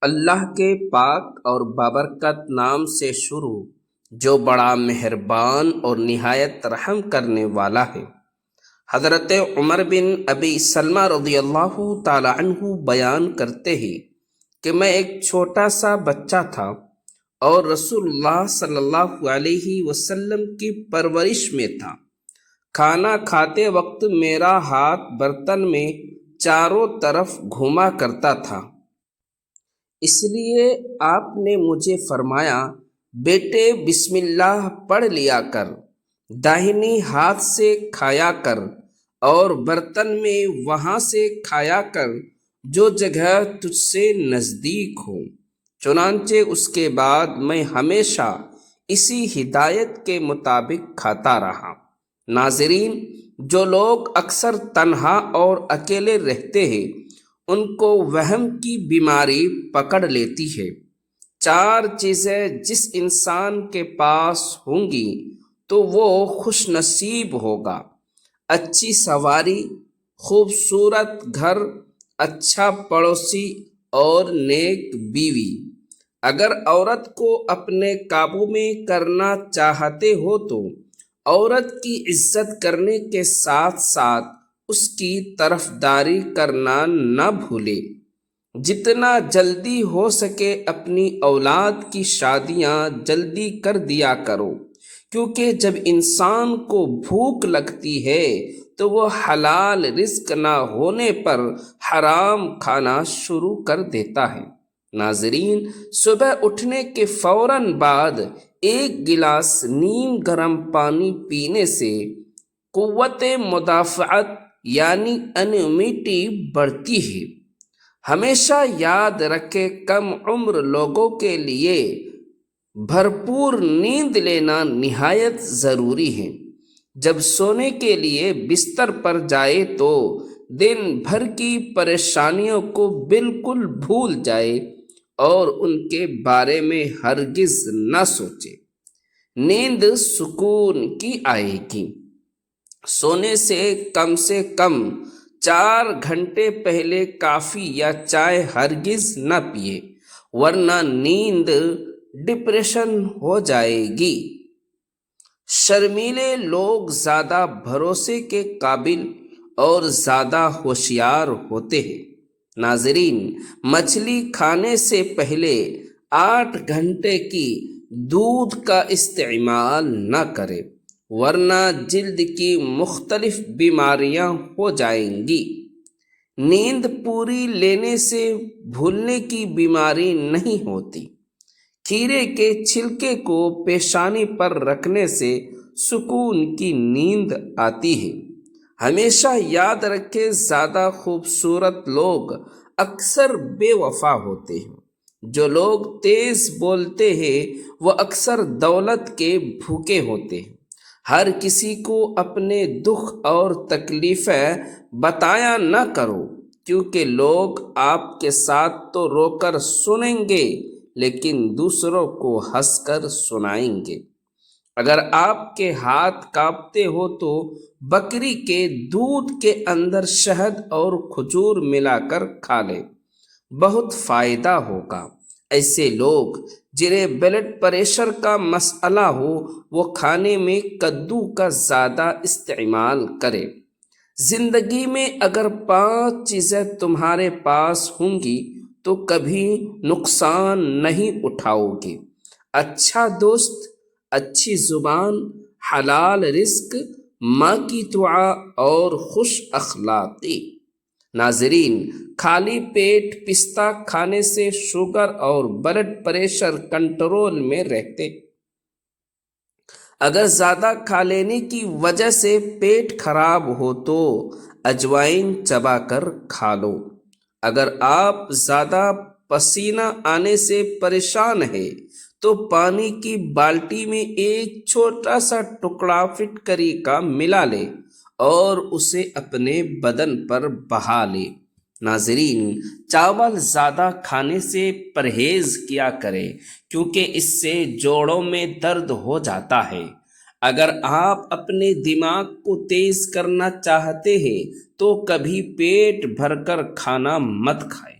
اللہ کے پاک اور بابرکت نام سے شروع جو بڑا مہربان اور نہایت رحم کرنے والا ہے۔ حضرت عمر بن ابی سلمہ رضی اللہ تعالی عنہ بیان کرتے ہیں کہ میں ایک چھوٹا سا بچہ تھا اور رسول اللہ صلی اللہ علیہ وسلم کی پرورش میں تھا۔ کھانا کھاتے وقت میرا ہاتھ برتن میں چاروں طرف گھوما کرتا تھا، اس لیے آپ نے مجھے فرمایا، بیٹے بسم اللہ پڑھ لیا کر، داہنی ہاتھ سے کھایا کر اور برتن میں وہاں سے کھایا کر جو جگہ تجھ سے نزدیک ہو۔ چنانچہ اس کے بعد میں ہمیشہ اسی ہدایت کے مطابق کھاتا رہا۔ ناظرین، جو لوگ اکثر تنہا اور اکیلے رہتے ہیں ان کو وہم کی بیماری پکڑ لیتی ہے۔ چار چیزیں جس انسان کے پاس ہوں گی تو وہ خوش نصیب ہوگا: اچھی سواری، خوبصورت گھر، اچھا پڑوسی اور نیک بیوی۔ اگر عورت کو اپنے قابو میں کرنا چاہتے ہو تو عورت کی عزت کرنے کے ساتھ ساتھ اس کی طرفداری کرنا نہ بھولے۔ جتنا جلدی ہو سکے اپنی اولاد کی شادیاں جلدی کر دیا کرو، کیونکہ جب انسان کو بھوک لگتی ہے تو وہ حلال رزق نہ ہونے پر حرام کھانا شروع کر دیتا ہے۔ ناظرین، صبح اٹھنے کے فوراً بعد ایک گلاس نیم گرم پانی پینے سے قوت مدافعت یعنی امیونٹی بڑھتی ہے۔ ہمیشہ یاد رکھے، کم عمر لوگوں کے لیے بھرپور نیند لینا نہایت ضروری ہے۔ جب سونے کے لیے بستر پر جائے تو دن بھر کی پریشانیوں کو بالکل بھول جائے اور ان کے بارے میں ہرگز نہ سوچے۔ نیند سکون کی آئے گی۔ سونے سے کم 4 گھنٹے پہلے کافی یا چائے ہرگز نہ پیے، ورنہ نیند ڈپریشن ہو جائے گی۔ شرمیلے لوگ زیادہ بھروسے کے قابل اور زیادہ ہوشیار ہوتے ہیں۔ ناظرین، مچھلی کھانے سے پہلے 8 گھنٹے کی دودھ کا استعمال نہ کرے، ورنہ جلد کی مختلف بیماریاں ہو جائیں گی۔ نیند پوری لینے سے بھولنے کی بیماری نہیں ہوتی۔ کھیرے کے چھلکے کو پیشانی پر رکھنے سے سکون کی نیند آتی ہے۔ ہمیشہ یاد رکھے، زیادہ خوبصورت لوگ اکثر بے وفا ہوتے ہیں۔ جو لوگ تیز بولتے ہیں وہ اکثر دولت کے بھوکے ہوتے ہیں۔ ہر کسی کو اپنے دکھ اور تکلیفیں بتایا نہ کرو، کیونکہ لوگ آپ کے ساتھ تو رو کر سنیں گے لیکن دوسروں کو ہنس کر سنائیں گے۔ اگر آپ کے ہاتھ کانپتے ہو تو بکری کے دودھ کے اندر شہد اور کھجور ملا کر کھا لے، بہت فائدہ ہوگا۔ ایسے لوگ جنہیں بلڈ پریشر کا مسئلہ ہو وہ کھانے میں کدو کا زیادہ استعمال کرے۔ زندگی میں اگر 5 چیزیں تمہارے پاس ہوں گی تو کبھی نقصان نہیں اٹھاؤ گے: اچھا دوست، اچھی زبان، حلال رزق، ماں کی دعا اور خوش اخلاقی۔ ناظرین، خالی پیٹ پستہ کھانے سے شوگر اور بلڈ پریشر کنٹرول میں رہتے۔ اگر زیادہ کھا لینے کی وجہ سے پیٹ خراب ہو تو اجوائن چبا کر کھا لو۔ اگر آپ زیادہ پسینہ آنے سے پریشان ہیں تو پانی کی بالٹی میں ایک چھوٹا سا ٹکڑا فٹکری کا ملا لے اور اسے اپنے بدن پر بہا لے۔ ناظرین، چاول زیادہ کھانے سے پرہیز کیا کرے کیونکہ اس سے جوڑوں میں درد ہو جاتا ہے۔ اگر آپ اپنے دماغ کو تیز کرنا چاہتے ہیں تو کبھی پیٹ بھر کر کھانا مت کھائیں،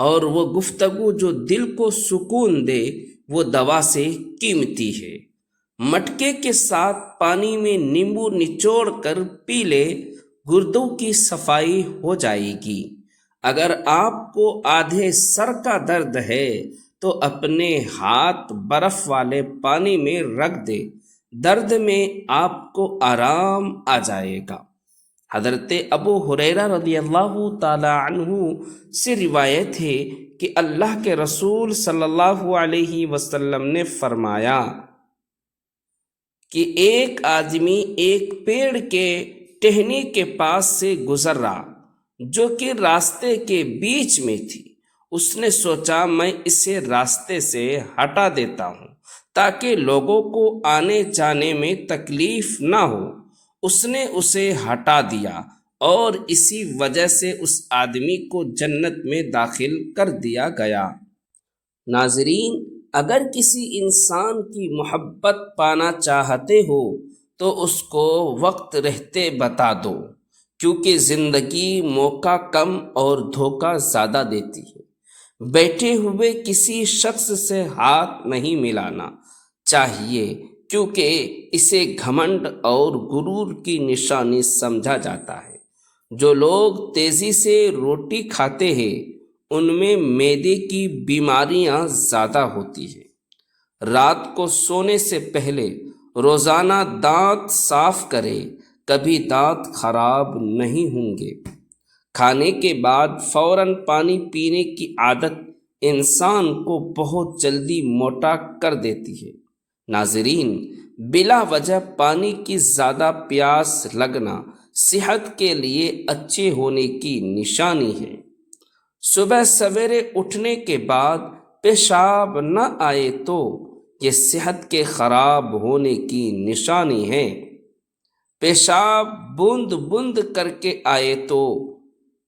اور وہ گفتگو جو دل کو سکون دے وہ دوا سے قیمتی ہے۔ مٹکے کے ساتھ پانی میں نیمبو نچوڑ کر پی لے، گردوں کی صفائی ہو جائے گی۔ اگر آپ کو آدھے سر کا درد ہے تو اپنے ہاتھ برف والے پانی میں رکھ دے، درد میں آپ کو آرام آ جائے گا۔ حضرت ابو ہریرہ رضی اللہ تعالی عنہ سے روایت ہے کہ اللہ کے رسول صلی اللہ علیہ وسلم نے فرمایا کہ ایک آدمی ایک پیڑ کے ٹہنی کے پاس سے گزر رہا جو کہ راستے کے بیچ میں تھی۔ اس نے سوچا میں اسے راستے سے ہٹا دیتا ہوں تاکہ لوگوں کو آنے جانے میں تکلیف نہ ہو۔ اس نے اسے ہٹا دیا اور اسی وجہ سے اس آدمی کو جنت میں داخل کر دیا گیا۔ ناظرین، اگر کسی انسان کی محبت پانا چاہتے ہو تو اس کو وقت رہتے بتا دو، کیونکہ زندگی موقع کم اور دھوکہ زیادہ دیتی ہے۔ بیٹھے ہوئے کسی شخص سے ہاتھ نہیں ملانا چاہیے، کیونکہ اسے گھمنڈ اور غرور کی نشانی سمجھا جاتا ہے۔ جو لوگ تیزی سے روٹی کھاتے ہیں ان میں معدے کی بیماریاں زیادہ ہوتی ہیں۔ رات کو سونے سے پہلے روزانہ دانت صاف کرے، کبھی دانت خراب نہیں ہوں گے۔ کھانے کے بعد فوراً پانی پینے کی عادت انسان کو بہت جلدی موٹا کر دیتی ہے۔ ناظرین، بلا وجہ پانی کی زیادہ پیاس لگنا صحت کے لیے اچھے ہونے کی نشانی ہے۔ صبح سویرے اٹھنے کے بعد پیشاب نہ آئے تو یہ صحت کے خراب ہونے کی نشانی ہے۔ پیشاب بوند بوند کر کے آئے تو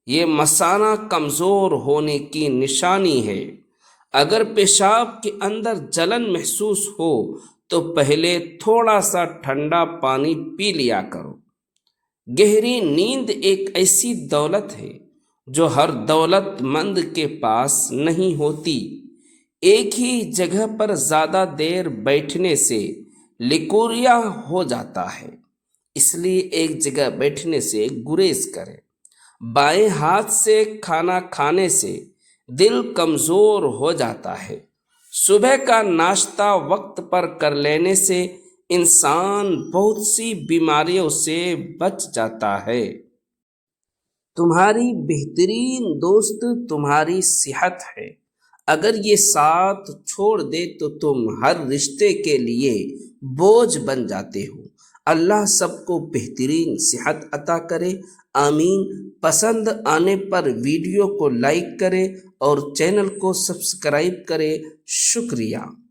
یہ مثانہ کمزور ہونے کی نشانی ہے۔ اگر پیشاب کے اندر جلن محسوس ہو تو پہلے تھوڑا سا ٹھنڈا پانی پی لیا کرو۔ گہری نیند ایک ایسی دولت ہے جو ہر دولت مند کے پاس نہیں ہوتی۔ ایک ہی جگہ پر زیادہ دیر بیٹھنے سے لیکوریا ہو جاتا ہے، اس لیے ایک جگہ بیٹھنے سے گریز کرے۔ بائیں ہاتھ سے کھانا کھانے سے دل کمزور ہو جاتا ہے۔ صبح کا ناشتہ وقت پر کر لینے سے انسان بہت سی بیماریوں سے بچ جاتا ہے۔ تمہاری بہترین دوست تمہاری صحت ہے۔ اگر یہ ساتھ چھوڑ دے تو تم ہر رشتے کے لیے بوجھ بن جاتے ہو۔ اللہ سب کو بہترین صحت عطا کرے، آمین۔ پسند آنے پر ویڈیو کو لائک کرے اور چینل کو سبسکرائب کرے۔ شکریہ۔